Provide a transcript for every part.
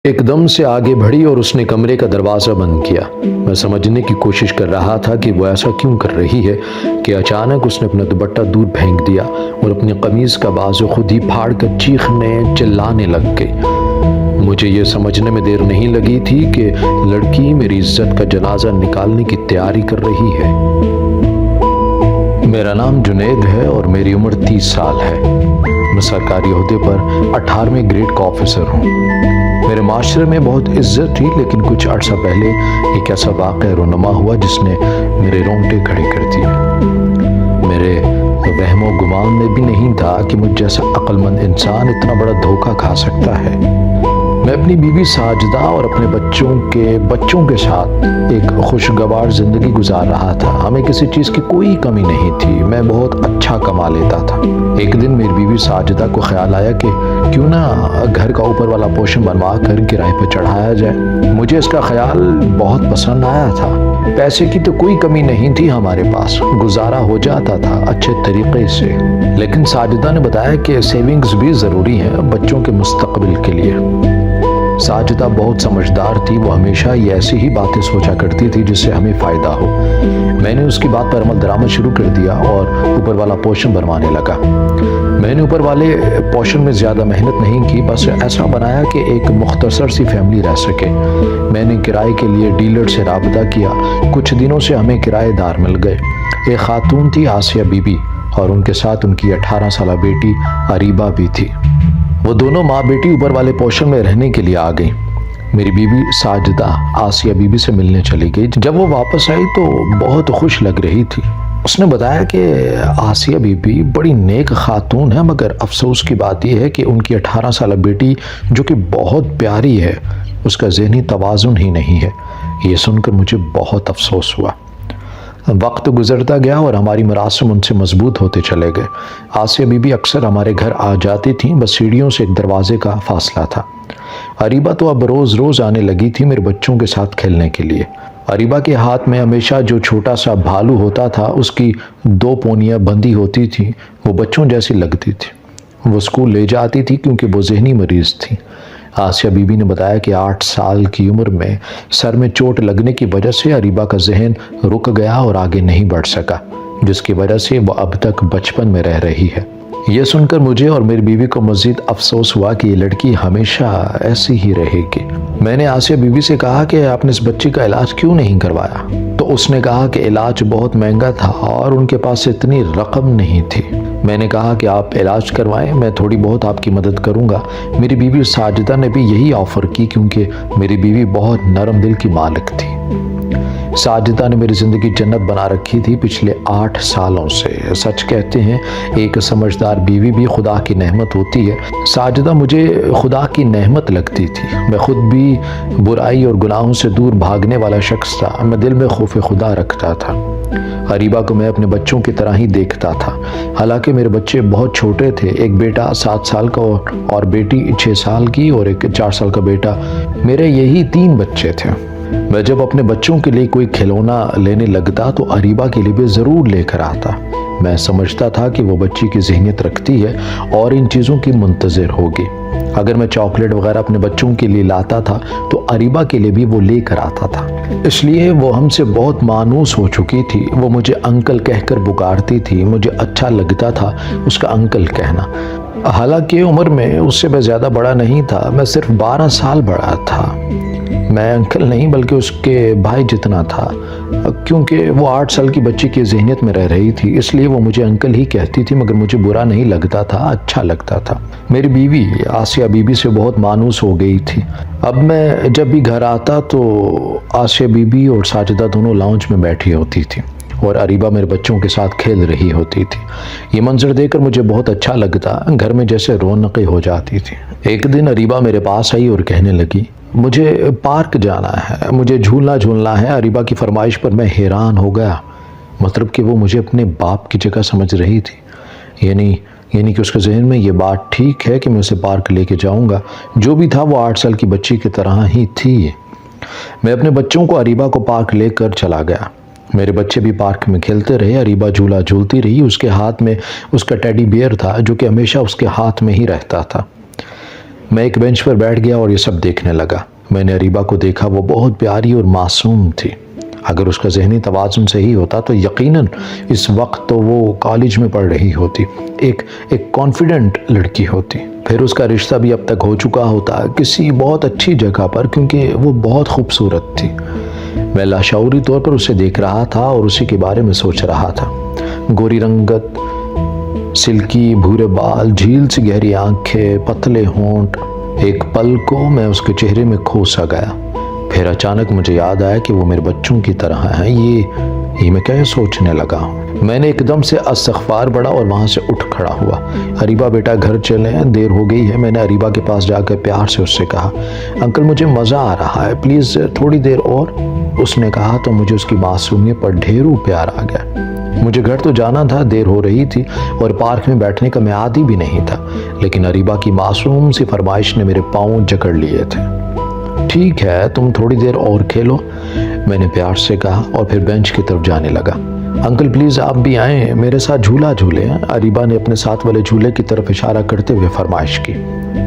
एकदम से आगे बढ़ी और उसने कमरे का दरवाज़ा बंद किया। मैं समझने की कोशिश कर रहा था कि वो ऐसा क्यों कर रही है कि अचानक उसने अपना दुपट्टा दूर फेंक दिया और अपनी कमीज़ का बाजू खुद ही फाड़ कर चीखने चिल्लाने लग गई। मुझे ये समझने में देर नहीं लगी थी कि लड़की मेरी इज्जत का जनाजा निकालने की तैयारी कर रही है। मेरा नाम जुनैद है और मेरी उम्र 30 साल है। मैं सरकारी ओहदे पर 18वें ग्रेड का ऑफिसर हूँ। मेरे माशरे में बहुत इज्जत थी, लेकिन कुछ अर्सा पहले एक ऐसा वाक़या रोनुमा हुआ जिसने मेरे रोंगटे खड़े कर दिए। मेरे वहमो गुमान में भी नहीं था कि मुझ जैसा अक्लमंद इंसान इतना बड़ा धोखा खा सकता है। मैं अपनी बीवी साजिदा और अपने बच्चों के साथ एक खुशगवार ज़िंदगी गुजार रहा था। हमें किसी चीज़ की कोई कमी नहीं थी। मैं बहुत अच्छा कमा लेता था। एक दिन मेरी बीवी साजिदा को ख्याल आया कि क्यों ना घर का ऊपर वाला पोर्शन बनवा कर किराए पर चढ़ाया जाए। मुझे इसका ख्याल बहुत पसंद आया था। पैसे की तो कोई कमी नहीं थी हमारे पास, गुजारा हो जाता था अच्छे तरीके से। लेकिन साजिदा ने बताया कि सेविंग्स भी ज़रूरी है बच्चों के मुस्तकबिल के लिए। साजिदा बहुत समझदार थी। वो हमेशा ये ऐसी ही बातें सोचा करती थी जिससे हमें फ़ायदा हो। मैंने उसकी बात पर अमल दरामद शुरू कर दिया और ऊपर वाला पोर्शन बनवाने लगा। मैंने ऊपर वाले पोर्शन में ज़्यादा मेहनत नहीं की, बस ऐसा बनाया कि एक मुख्तसर सी फैमिली रह सके। मैंने किराए के लिए डीलर से राबता किया। कुछ दिनों से हमें किराएदार मिल गए। एक खातून थी आसिया बीबी और उनके साथ उनकी 18 साल बेटी अरीबा भी थी। वो दोनों माँ बेटी ऊपर वाले पोर्शन में रहने के लिए आ गई। मेरी बीवी साजिदा आसिया बीबी से मिलने चली गई। जब वो वापस आई तो बहुत खुश लग रही थी। उसने बताया कि आसिया बीबी बड़ी नेक खातून है, मगर अफसोस की बात यह है कि उनकी 18 साल बेटी, जो कि बहुत प्यारी है, उसका ज़हनी तवाज़ुन ही नहीं है। ये सुनकर मुझे बहुत अफसोस हुआ। वक्त गुजरता गया और हमारी मरासिम उनसे मजबूत होते चले गए। आसिया बीबी अक्सर हमारे घर आ जाती थीं, बस सीढ़ियों से एक दरवाजे का फासला था। अरीबा तो अब रोज़ रोज़ आने लगी थी मेरे बच्चों के साथ खेलने के लिए। अरीबा के हाथ में हमेशा जो छोटा सा भालू होता था, उसकी 2 पोनियाँ बंधी होती थीं। वो बच्चों जैसी लगती थी। वो स्कूल ले जाती थी क्योंकि वो जहनी मरीज़ थी। आसिया बीबी ने बताया कि 8 साल की उम्र में सर में चोट लगने की वजह से अरीबा का जहन रुक गया और आगे नहीं बढ़ सका, जिसकी वजह से वो अब तक बचपन में रह रही है। यह सुनकर मुझे और मेरी बीवी को मज़ीद अफसोस हुआ कि ये लड़की हमेशा ऐसी ही रहेगी। मैंने आसिया बीबी से कहा कि आपने इस बच्ची का इलाज क्यों नहीं करवाया, तो उसने कहा कि इलाज बहुत महंगा था और उनके पास इतनी रकम नहीं थी। मैंने कहा कि आप इलाज करवाएं, मैं थोड़ी बहुत आपकी मदद करूंगा। मेरी बीवी साजिदा ने भी यही ऑफ़र की क्योंकि मेरी बीवी बहुत नरम दिल की मालिक थी। साजिदा ने मेरी ज़िंदगी जन्नत बना रखी थी पिछले 8 सालों से। सच कहते हैं, एक समझदार बीवी भी खुदा की नेमत होती है। साजिदा मुझे खुदा की नेमत लगती थी। मैं खुद भी बुराई और गुनाहों से दूर भागने वाला शख्स था। मैं दिल में खौफ खुदा रखता था। अरीबा को मैं अपने बच्चों की तरह ही देखता था। हालांकि मेरे बच्चे बहुत छोटे थे। एक बेटा 7 साल का और बेटी 6 साल की और एक 4 साल का बेटा। मेरे यही 3 बच्चे थे। मैं जब अपने बच्चों के लिए कोई खिलौना लेने लगता तो अरीबा के लिए भी ज़रूर लेकर आता। मैं समझता था कि वो बच्ची की ज़हनियत रखती है और इन चीज़ों की मुंतज़िर होगी। अगर मैं चॉकलेट वगैरह अपने बच्चों के लिए लाता था तो अरीबा के लिए भी वो लेकर आता था। इसलिए वो हमसे बहुत मानूस हो चुकी थी। वो मुझे अंकल कहकर पुकारती थी। मुझे अच्छा लगता था उसका अंकल कहना। हालांकि उम्र में उससे मैं ज़्यादा बड़ा नहीं था। मैं सिर्फ 12 साल बड़ा था। मैं अंकल नहीं बल्कि उसके भाई जितना था। क्योंकि वो 8 साल की बच्ची की ज़हनियत में रह रही थी, इसलिए वो मुझे अंकल ही कहती थी, मगर मुझे बुरा नहीं लगता था, अच्छा लगता था। मेरी बीवी आसिया बीबी से बहुत मानूस हो गई थी। अब मैं जब भी घर आता तो आसिया बीबी और साजिदा दोनों लाउंज में बैठी होती थी और अरीबा मेरे बच्चों के साथ खेल रही होती थी। ये मंजर देखकर मुझे बहुत अच्छा लगता। घर में जैसे रौनकें हो जाती थी। एक दिन अरीबा मेरे पास आई और कहने लगी, मुझे पार्क जाना है, मुझे झूलना झूलना है। अरीबा की फरमाइश पर मैं हैरान हो गया। मतलब कि वो मुझे अपने बाप की जगह समझ रही थी। यानी कि उसके जहन में ये बात ठीक है कि मैं उसे पार्क लेके जाऊंगा। जो भी था वो 8 साल की बच्ची की तरह ही थी। मैं अपने बच्चों को अरीबा को पार्क लेकर चला गया। मेरे बच्चे भी पार्क में खेलते रहे। अरीबा झूला झूलती रही। उसके हाथ में उसका टेडी बियर था जो कि हमेशा उसके हाथ में ही रहता था। मैं एक बेंच पर बैठ गया और ये सब देखने लगा। मैंने अरीबा को देखा, वो बहुत प्यारी और मासूम थी। अगर उसका ज़हनी तवाज़ुन सही होता तो यकीनन इस वक्त तो वो कॉलेज में पढ़ रही होती, एक कॉन्फिडेंट लड़की होती। फिर उसका रिश्ता भी अब तक हो चुका होता किसी बहुत अच्छी जगह पर, क्योंकि वो बहुत खूबसूरत थी। मैं लाशऊरी तौर पर उसे देख रहा था और उसी के बारे में सोच रहा था। गोरी रंगत, सिल्की भूरे बाल, झील सी गहरी आंखें, पतले होंठ। एक पल को मैं उसके चेहरे में खो सा गया। फिर अचानक मुझे याद आया कि वो मेरे बच्चों की तरह हैं। ये मैं क्या सोचने लगा हूँ। मैंने एकदम से इस्तग़फ़ार पढ़ा और वहाँ से उठ खड़ा हुआ। अरीबा बेटा घर चलें, देर हो गई है। मैंने अरीबा के पास जाकर प्यार से उससे कहा, अंकल मुझे मज़ा आ रहा है, प्लीज़ थोड़ी देर और। उसने कहा तो मुझे उसकी मासूमियत पर ढेरों प्यार आ गया। मुझे घर तो जाना था, देर हो रही थी और पार्क में बैठने का मैं आदी भी नहीं था, लेकिन अरीबा की मासूम सी फरमाइश ने मेरे पाँव जकड़ लिए थे। ठीक है, तुम थोड़ी देर और खेलो, मैंने प्यार से कहा और फिर बेंच की तरफ जाने लगा। अंकल प्लीज़ आप भी आएँ, मेरे साथ झूला झूलें। अरीबा ने अपने साथ वाले झूले की तरफ इशारा करते हुए फरमाइश की।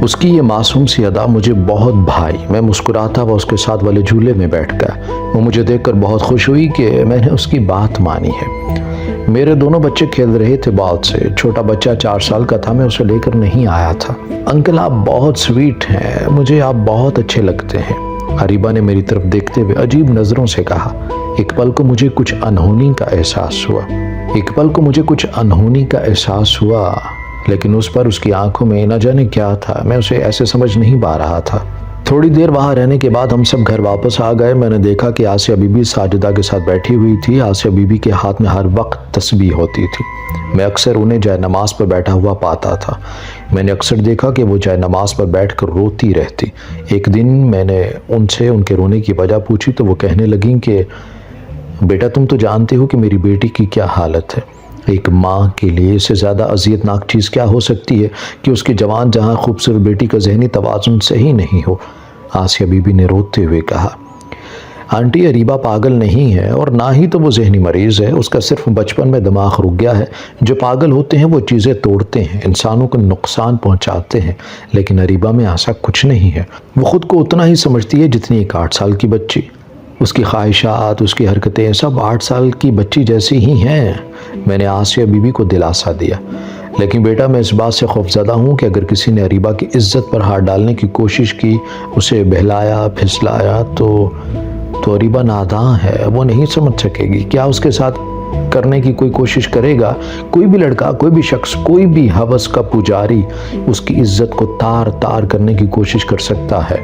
उसकी ये मासूम सी अदा मुझे बहुत भाई। मैं मुस्कुराता हुआ उसके साथ वाले झूले में बैठ गया। वो मुझे देखकर बहुत खुश हुई कि मैंने उसकी बात मानी है। मेरे दोनों बच्चे खेल रहे थे बॉल से। छोटा बच्चा 4 साल का था, मैं उसे लेकर नहीं आया था। अंकल आप बहुत स्वीट हैं, मुझे आप बहुत अच्छे लगते हैं, अरीबा ने मेरी तरफ देखते हुए अजीब नज़रों से कहा। एक पल को मुझे कुछ अनहोनी का एहसास हुआ, लेकिन उस पर उसकी आंखों में न जाने क्या था। मैं उसे ऐसे समझ नहीं पा रहा था। थोड़ी देर वहाँ रहने के बाद हम सब घर वापस आ गए। मैंने देखा कि आसिया बीबी साजिदा के साथ बैठी हुई थी। आसिया बीबी के हाथ में हर वक्त तस्बीह होती थी। मैं अक्सर उन्हें जाए नमाज पर बैठा हुआ पाता था। मैंने अक्सर देखा कि वो जाए नमाज पर बैठकर रोती रहती। एक दिन मैंने उनसे उनके रोने की वजह पूछी तो वो कहने लगी कि बेटा तुम तो जानते हो कि मेरी बेटी की क्या हालत है। एक माँ के लिए इससे ज़्यादा अजियतनाक चीज़ क्या हो सकती है कि उसकी जवान जहाँ खूबसूरत बेटी का जहनी तवाज़ुन सही नहीं हो। आसिया बीबी ने रोते हुए कहा, आंटी अरीबा पागल नहीं है और ना ही तो वो जहनी मरीज़ है, उसका सिर्फ बचपन में दिमाग रुक गया है। जो पागल होते हैं वो चीज़ें तोड़ते हैं, इंसानों को नुकसान पहुंचाते हैं, लेकिन अरीबा में ऐसा कुछ नहीं है। वो ख़ुद को उतना ही समझती है जितनी एक 8 साल की बच्ची। उसकी ख्वाहिशात, उसकी हरकतें सब 8 साल की बच्ची जैसी ही हैं। मैंने आसिया बीबी को दिलासा दिया, लेकिन बेटा मैं इस बात से खौफज़दा हूँ कि अगर किसी ने अरीबा की इज्जत पर हाथ डालने की कोशिश की, उसे बहलाया फिसलाया तो अरीबा नादान है, वो नहीं समझ सकेगी। क्या उसके साथ करने की कोई कोशिश करेगा? कोई भी लड़का, कोई भी शख्स, कोई भी हवस का पुजारी उसकी इज्जत को तार तार करने की कोशिश कर सकता है।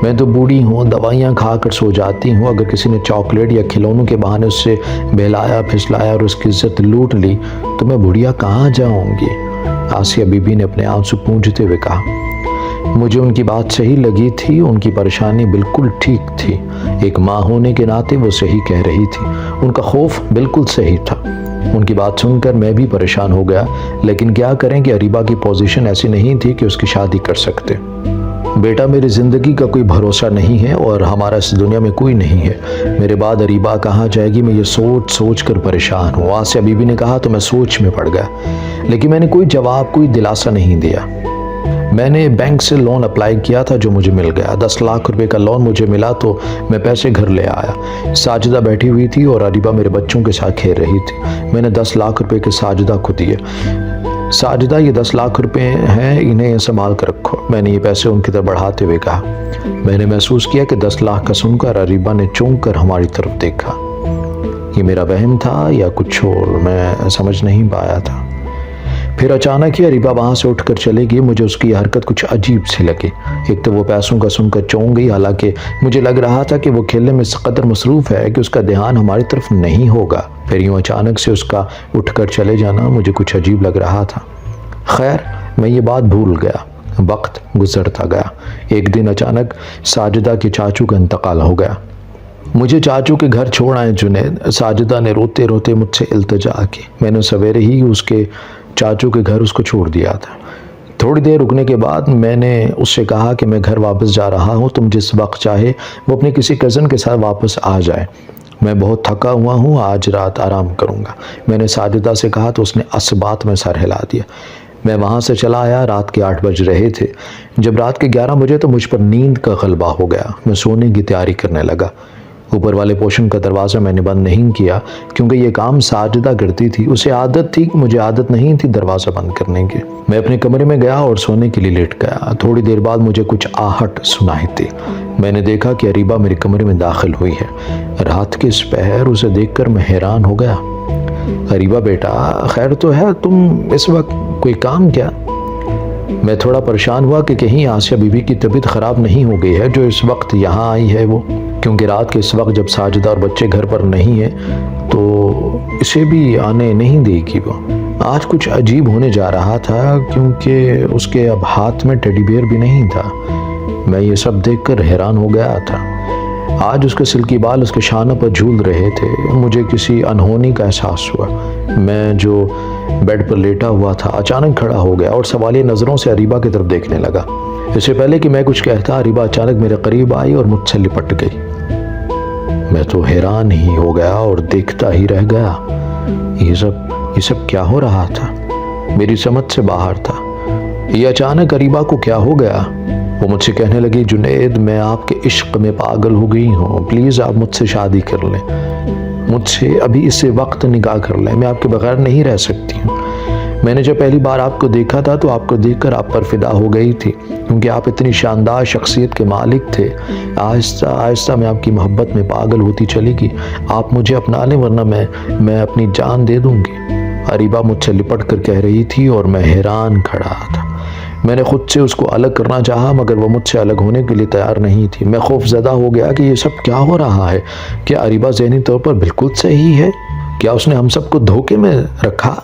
मैं तो बूढ़ी हूँ, दवाइयाँ खाकर सो जाती हूँ। अगर किसी ने चॉकलेट या खिलौनों के बहाने उससे बहलाया फिसलाया और उसकी इज्जत लूट ली तो मैं बुढ़िया कहाँ जाऊँगी? आसिया बीबी ने अपने आंसू पूंझते हुए कहा। मुझे उनकी बात सही लगी थी, उनकी परेशानी बिल्कुल ठीक थी। एक माँ होने के नाते वो सही कह रही थी, उनका खौफ बिल्कुल सही था। उनकी बात सुनकर मैं भी परेशान हो गया, लेकिन क्या करें कि अरीबा की पोजीशन ऐसी नहीं थी कि उसकी शादी कर सकते। बेटा मेरी ज़िंदगी का कोई भरोसा नहीं है और हमारा इस दुनिया में कोई नहीं है। मेरे बाद अरीबा कहाँ जाएगी, मैं ये सोच सोच कर परेशान हूँ। आसिया बीबी ने कहा तो मैं सोच में पड़ गया, लेकिन मैंने कोई जवाब, कोई दिलासा नहीं दिया। मैंने बैंक से लोन अप्लाई किया था जो मुझे मिल गया। 10 लाख रुपए का लोन मुझे मिला तो मैं पैसे घर ले आया। साजिदा बैठी हुई थी और अरीबा मेरे बच्चों के साथ खेल रही थी। मैंने 10 लाख रुपए के साजिदा को दिए। साजिदा ये 10 लाख रुपए हैं, इन्हें संभाल कर रखो, मैंने ये पैसे उनकी तरफ बढ़ाते हुए कहा। मैंने महसूस किया कि 10 लाख का सुनकर अरीबा ने चौंक कर हमारी तरफ देखा। ये मेरा वहम था या कुछ और, मैं समझ नहीं पाया था। फिर अचानक ही अरीबा वहाँ से उठकर चली गई। मुझे उसकी हरकत कुछ अजीब सी लगी। एक तो वो पैसों का सुनकर चौंक गई, हालांकि मुझे लग रहा था कि वो खेलने में इस कदर मसरूफ़ है कि उसका ध्यान हमारी तरफ नहीं होगा। फिर यूँ अचानक से उसका उठकर चले जाना मुझे कुछ अजीब लग रहा था। खैर मैं ये बात भूल गया। वक्त गुजरता गया। एक दिन अचानक साजिदा के चाचू का इंतकाल हो गया। मुझे चाचू के घर छोड़ आए जुनैद। साजिदा ने रोते रोते मुझसे इल्तिजा की। मैंने सवेरे ही उसके चाचू के घर उसको छोड़ दिया था। थोड़ी देर रुकने के बाद मैंने उससे कहा कि मैं घर वापस जा रहा हूँ, तुम जिस वक्त चाहे वो अपने किसी कज़न के साथ वापस आ जाए। मैं बहुत थका हुआ हूँ, आज रात आराम करूँगा। मैंने साजिदा से कहा तो उसने असबात में सर हिला दिया। मैं वहाँ से चला आया। रात के 8 बज रहे थे। जब रात के 11 बजे तो मुझ पर नींद का गलबा हो गया। मैं सोने की तैयारी करने लगा। ऊपर वाले पोर्शन का दरवाज़ा मैंने बंद नहीं किया क्योंकि ये काम साजिदा करती थी। उसे आदत थी, मुझे आदत नहीं थी दरवाज़ा बंद करने की। मैं अपने कमरे में गया और सोने के लिए लेट गया। थोड़ी देर बाद मुझे कुछ आहट सुनाई थी। मैंने देखा कि अरीबा मेरे कमरे में दाखिल हुई है। रात के इस पहर उसे देखकर मैं हैरान हो गया। अरीबा बेटा, खैर तो है? तुम इस वक्त कोई काम क्या? मैं थोड़ा परेशान हुआ कि कहीं आसिया बीबी की तबीयत ख़राब नहीं हो गई है जो इस वक्त यहाँ आई है वो, क्योंकि रात के इस वक्त जब साजिदा और बच्चे घर पर नहीं है तो इसे भी आने नहीं देगी वो। आज कुछ अजीब होने जा रहा था क्योंकि उसके अब हाथ में टेडी बियर भी नहीं था। मैं ये सब देखकर हैरान हो गया था। आज उसके सिल्की बाल उसके शानों पर झूल रहे थे। मुझे किसी अनहोनी का एहसास हुआ। मैं जो बेड पर लेटा हुआ था अचानक खड़ा हो गया और सवालिया नज़रों से अरीबा की तरफ देखने लगा। इससे पहले कि मैं कुछ कहता, अरीबा अचानक मेरे करीब आई और मुझसे लिपट गई। मैं तो हैरान ही हो गया और देखता ही रह गया। ये सब क्या हो रहा था? मेरी समझ से बाहर था। ये अचानक अरीबा को क्या हो गया? वो मुझसे कहने लगी, जुनैद, मैं आपके इश्क में पागल हो गई हूँ। प्लीज़ आप मुझसे शादी कर लें। मुझसे अभी इसे वक्त निकाह कर लें। मैं आपके बगैर नहीं रह सकती हूँ। मैंने जब पहली बार आपको देखा था तो आपको देखकर आप पर फिदा हो गई थी क्योंकि आप इतनी शानदार शख्सियत के मालिक थे। आहिस्ता आहिस्ता मैं आपकी मोहब्बत में पागल होती चली गई। आप मुझे अपना लें वरना मैं अपनी जान दे दूंगी। अरीबा मुझसे लिपट कर कह रही थी और मैं हैरान खड़ा था। मैंने खुद से उसको अलग करना चाहा मगर वो मुझसे अलग होने के लिए तैयार नहीं थी। मैं खौफजदा हो गया कि ये सब क्या हो रहा है। क्या अरीबा ज़हनी तौर पर बिल्कुल सही है? क्या उसने हम सबको धोखे में रखा?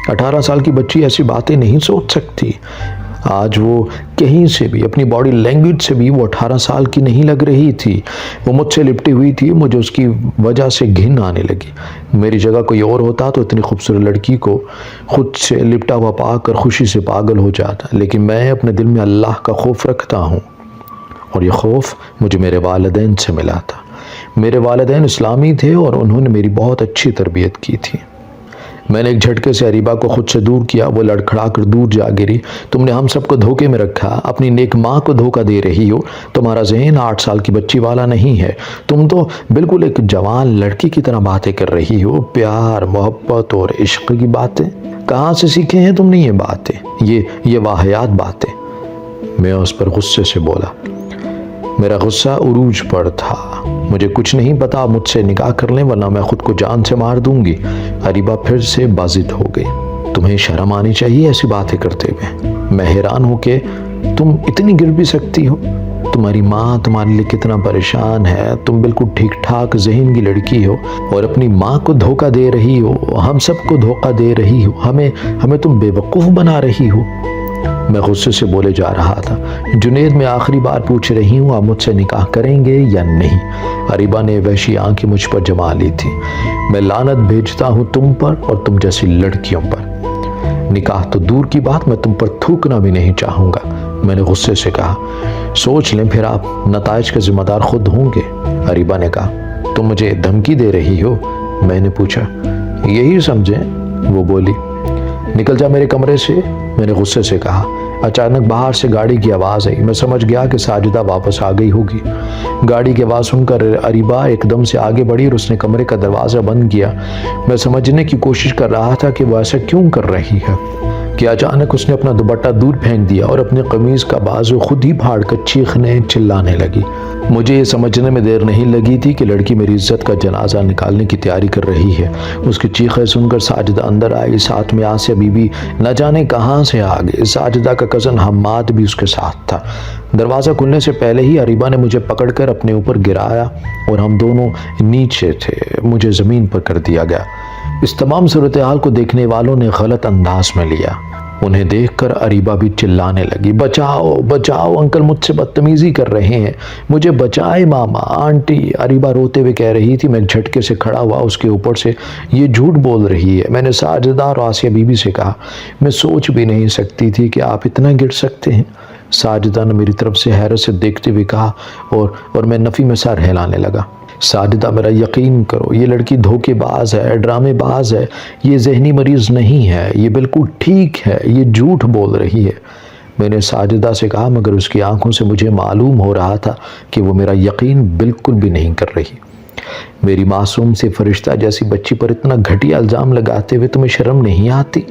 18 साल की बच्ची ऐसी बातें नहीं सोच सकती। आज वो कहीं से भी, अपनी बॉडी लैंग्वेज से भी वो 18 साल की नहीं लग रही थी। वो मुझसे लिपटी हुई थी। मुझे उसकी वजह से घिन आने लगी। मेरी जगह कोई और होता तो इतनी खूबसूरत लड़की को खुद से लिपटा हुआ पाकर खुशी से पागल हो जाता। लेकिन मैं अपने दिल में अल्लाह का खौफ रखता हूँ और ये खौफ मुझे मेरे वालिदैन से मिला था। मेरे वालिदैन इस्लामी थे और उन्होंने मेरी बहुत अच्छी तरबियत की थी। मैंने एक झटके से अरीबा को खुद से दूर किया। वो लड़खड़ा कर दूर जा गिरी। तुमने हम सबको धोखे में रखा। अपनी नेक माँ को धोखा दे रही हो। तुम्हारा जहन 8 साल की बच्ची वाला नहीं है। तुम तो बिल्कुल एक जवान लड़की की तरह बातें कर रही हो। प्यार, मोहब्बत और इश्क की बातें कहाँ से सीखे हैं तुमने ये बातें, ये वाहियात बातें? मैं उस पर गुस्से से बोला। मेरा गुस्सा उरूज पर था। मुझे कुछ नहीं पता, मुझसे निकाह कर लें वरना मैं खुद को जान से मार दूंगी। अरीबा फिर से बाजिद हो गई। तुम्हें शर्म आनी चाहिए ऐसी बातें करते हुए। मैं हैरान हूँ कि तुम इतनी गिर भी सकती हो। तुम्हारी माँ तुम्हारे लिए कितना परेशान है। तुम बिल्कुल ठीक ठाक ज़हन की लड़की हो और अपनी माँ को धोखा दे रही हो। हम सबको धोखा दे रही हो। हमें तुम बेवकूफ़ बना रही हो। मैं गुस्से से बोले जा रहा था। जुनैद, मैं आखिरी बार पूछ रही हूँ, आप मुझसे निकाह करेंगे या नहीं? अरीबा ने वहशी आंखें मुझ पर जमा ली थी। मैं लानत भेजता हूँ तुम पर और तुम जैसी लड़कियों पर। निकाह तो दूर की बात, मैं तुम पर थूकना भी नहीं चाहूँगा। मैंने गुस्से से कहा। सोच लें फिर आप नताइज के जिम्मेदार खुद होंगे। अरीबा ने कहा। तुम मुझे धमकी दे रही हो? मैंने पूछा। यही समझें, वो बोली। निकल जा मेरे कमरे से, मैंने गुस्से से कहा। अचानक बाहर से गाड़ी की आवाज़ आई। मैं समझ गया कि साजिदा वापस आ गई होगी। गाड़ी की आवाज़ सुनकर अरीबा एकदम से आगे बढ़ी और उसने कमरे का दरवाज़ा बंद किया। मैं समझने की कोशिश कर रहा था कि वो ऐसा क्यों कर रही है कि अचानक उसने अपना दुपट्टा दूर फेंक दिया और अपने कमीज़ का बाजू खुद ही फाड़ कर चीखने चिल्लाने लगी। मुझे ये समझने में देर नहीं लगी थी कि लड़की मेरी इज्जत का जनाजा निकालने की तैयारी कर रही है। उसकी चीखें सुनकर साजिदा अंदर आई। साथ में आसिया बीबी न जाने कहाँ से आ गई। साजिदा का कज़न हम्माद भी उसके साथ था। दरवाज़ा खुलने से पहले ही अरीबा ने मुझे पकड़कर अपने ऊपर गिराया और हम दोनों नीचे थे। मुझे ज़मीन पर कर दिया गया। इस तमाम सूरत हाल को देखने वालों ने गलत अंदाज में लिया। उन्हें देखकर अरीबा भी चिल्लाने लगी, बचाओ बचाओ, अंकल मुझसे बदतमीजी कर रहे हैं, मुझे बचाए मामा, आंटी। अरीबा रोते हुए कह रही थी। मैं झटके से खड़ा हुआ। उसके ऊपर से ये झूठ बोल रही है। मैंने साजिदा और आसिया बीबी से कहा, मैं सोच भी नहीं सकती थी कि आप इतना गिर सकते हैं। साजिदा ने मेरी तरफ से हैरत से देखते हुए कहा और मैं नफ़ी में सर हिलाने लगा। साजिदा मेरा यकीन करो, ये लड़की धोखेबाज है, ड्रामेबाज है, ये जहनी मरीज़ नहीं है, ये बिल्कुल ठीक है, ये झूठ बोल रही है। मैंने साजिदा से कहा, मगर उसकी आंखों से मुझे मालूम हो रहा था कि वो मेरा यकीन बिल्कुल भी नहीं कर रही। मेरी मासूम से फरिश्ता जैसी बच्ची पर इतना घटिया इल्ज़ाम लगाते हुए तुम्हें शर्म नहीं आती?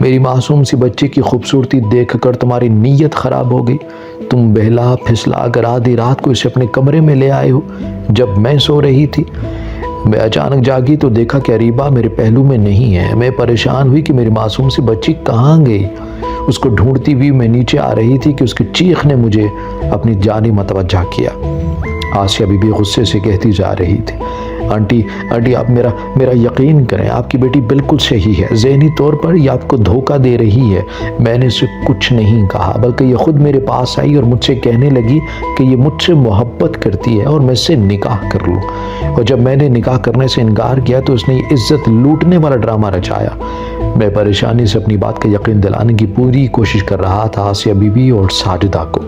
मेरी मासूम सी बच्ची की खूबसूरती देखकर तुम्हारी नीयत ख़राब हो गई। तुम बहला फिसला कर आधी रात को इसे अपने कमरे में ले आए हो जब मैं सो रही थी। मैं अचानक जागी तो देखा कि अरीबा मेरे पहलू में नहीं है। मैं परेशान हुई कि मेरी मासूम सी बच्ची कहाँ गई। उसको ढूंढती हुई मैं नीचे आ रही थी कि उसकी चीख ने मुझे अपनी जानिब मतवज्जा किया। आसिया बीबी गुस्से से कहती जा रही थी, आंटी आप मेरा यकीन करें, आपकी बेटी बिल्कुल सही है। ज़हनी तौर पर ये आपको धोखा दे रही है। मैंने इसे कुछ नहीं कहा, बल्कि ये खुद मेरे पास आई और मुझसे कहने लगी कि ये मुझसे मोहब्बत करती है और मैं इससे निकाह कर लूँ। और जब मैंने निकाह करने से इनकार किया तो उसने ये इज्जत लूटने वाला ड्रामा रचाया। मैं परेशानी से अपनी बात का यकीन दिलाने की पूरी कोशिश कर रहा था आसिया बीबी और साजिदा को,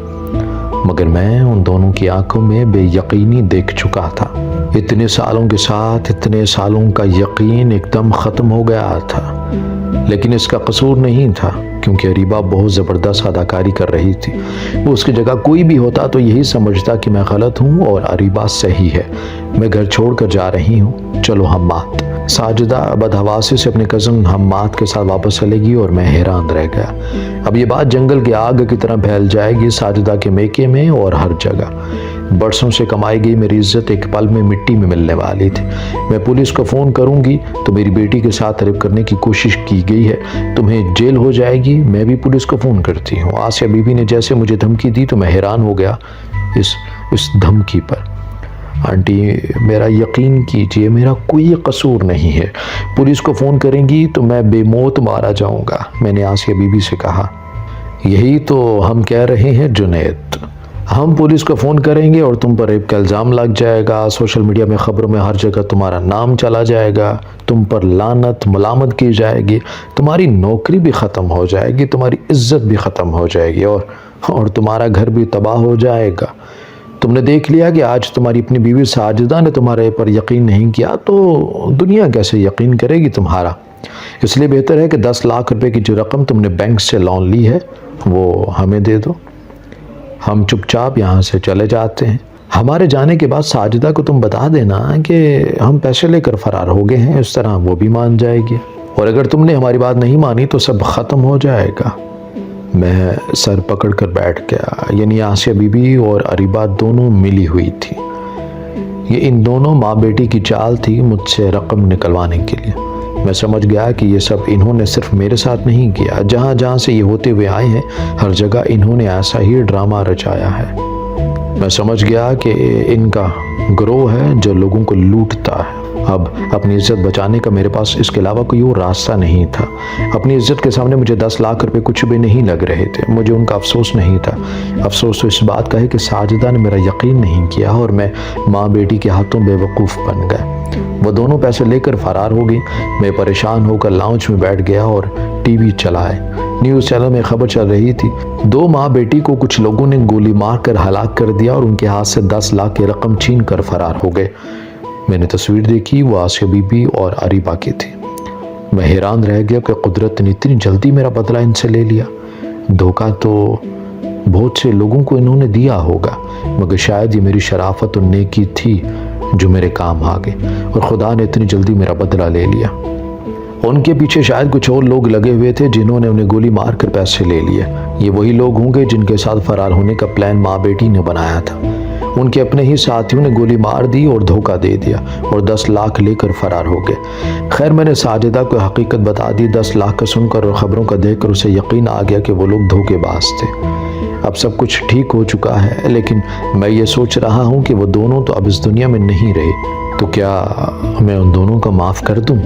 मगर मैं उन दोनों की आंखों में बेयकीनी देख चुका था। इतने सालों के साथ इतने सालों का यकीन एकदम ख़त्म हो गया था। लेकिन इसका कसूर नहीं था, क्योंकि अरीबा बहुत ज़बरदस्त अदाकारी कर रही थी। वो उसकी जगह कोई भी होता तो यही समझता कि मैं गलत हूँ और अरीबा सही है। मैं घर छोड़ कर जा रही हूँ, चलो हम्माद। साजिदा बदहवासी से अपने कज़न हम्माद के साथ वापस चलेगी और मैं हैरान रह गया। अब ये बात जंगल की आग की तरह फैल जाएगी साजिदा के मेके में और हर जगह। बरसों से कमाई गई मेरी इज्जत एक पल में मिट्टी में मिलने वाली थी। मैं पुलिस को फ़ोन करूंगी तो मेरी बेटी के साथ रेप करने की कोशिश की गई है, तुम्हें जेल हो जाएगी। मैं भी पुलिस को फ़ोन करती हूँ। आसिया बीबी ने जैसे मुझे धमकी दी तो मैं हैरान हो गया इस धमकी पर। आंटी मेरा यकीन कीजिए, मेरा कोई कसूर नहीं है। पुलिस को फ़ोन करेंगी तो मैं बेमौत मारा जाऊंगा, मैंने आसिया बीबी से कहा। यही तो हम कह रहे हैं जुनैद, हम पुलिस को फ़ोन करेंगे और तुम पर रेप का इल्ज़ाम लग जाएगा। सोशल मीडिया में ख़बरों में हर जगह तुम्हारा नाम चला जाएगा, तुम पर लानत मलामत की जाएगी, तुम्हारी नौकरी भी ख़त्म हो जाएगी, तुम्हारी इज्जत भी ख़त्म हो जाएगी और तुम्हारा घर भी तबाह हो जाएगा। तुमने देख लिया कि आज तुम्हारी अपनी बीवी साजिदा ने तुम्हारे पर यकीन नहीं किया, तो दुनिया कैसे यकीन करेगी तुम्हारा। इसलिए बेहतर है कि 10 लाख रुपए की जो रकम तुमने बैंक से लोन ली है वो हमें दे दो। हम चुपचाप यहाँ से चले जाते हैं। हमारे जाने के बाद साजिदा को तुम बता देना कि हम पैसे लेकर फरार हो गए हैं, इस तरह वो भी मान जाएगी। और अगर तुमने हमारी बात नहीं मानी तो सब ख़त्म हो जाएगा। मैं सर पकड़ कर बैठ गया। यानी आसिया बीबी और अरीबा दोनों मिली हुई थी। ये इन दोनों माँ बेटी की चाल थी मुझसे रकम निकलवाने के लिए। मैं समझ गया कि ये सब इन्होंने सिर्फ मेरे साथ नहीं किया, जहाँ जहाँ से ये होते हुए आए हैं हर जगह इन्होंने ऐसा ही ड्रामा रचाया है। मैं समझ गया कि इनका ग्रोह है जो लोगों को लूटता है। अब अपनी इज्जत बचाने का मेरे पास इसके अलावा कोई और रास्ता नहीं था। अपनी इज्जत के सामने मुझे 10 लाख रुपए कुछ भी नहीं लग रहे थे। मुझे उनका अफसोस नहीं था। अफसोस तो इस बात का है कि साजिदा ने मेरा यकीन नहीं किया और मैं माँ बेटी के हाथों बेवकूफ़ बन गया। वो दोनों पैसे लेकर फरार हो गई। मैं परेशान होकर लाउंज में बैठ गया और टीवी चलाए। न्यूज़ चैनल में खबर चल रही थी, 2 माँ बेटी को कुछ लोगों ने गोली मार कर हलाक कर दिया और उनके हाथ से 10 लाख की रकम छीन कर फरार हो गए। मैंने तस्वीर देखी, वो आसिया बीबी और अरीबा की थी। मैं हैरान रह गया कि कुदरत ने इतनी जल्दी मेरा बदला इनसे ले लिया। धोखा तो बहुत से लोगों को इन्होंने दिया होगा, मगर शायद ये मेरी शराफत और नेकी थी जो मेरे काम आ गई और खुदा ने इतनी जल्दी मेरा बदला ले लिया। उनके पीछे शायद कुछ और लोग लगे हुए थे जिन्होंने उन्हें गोली मार कर पैसे ले लिए। ये वही लोग होंगे जिनके साथ फरार होने का प्लान माँ बेटी ने बनाया था। उनके अपने ही साथियों ने गोली मार दी और धोखा दे दिया और 10 लाख लेकर फरार हो गए। खैर मैंने साजिदा को हकीकत बता दी। 10 लाख का सुनकर और ख़बरों का देखकर उसे यकीन आ गया कि वो लोग धोखेबाज थे। अब सब कुछ ठीक हो चुका है, लेकिन मैं ये सोच रहा हूँ कि वो दोनों तो अब इस दुनिया में नहीं रहे, तो क्या मैं उन दोनों को माफ़ कर दूँ?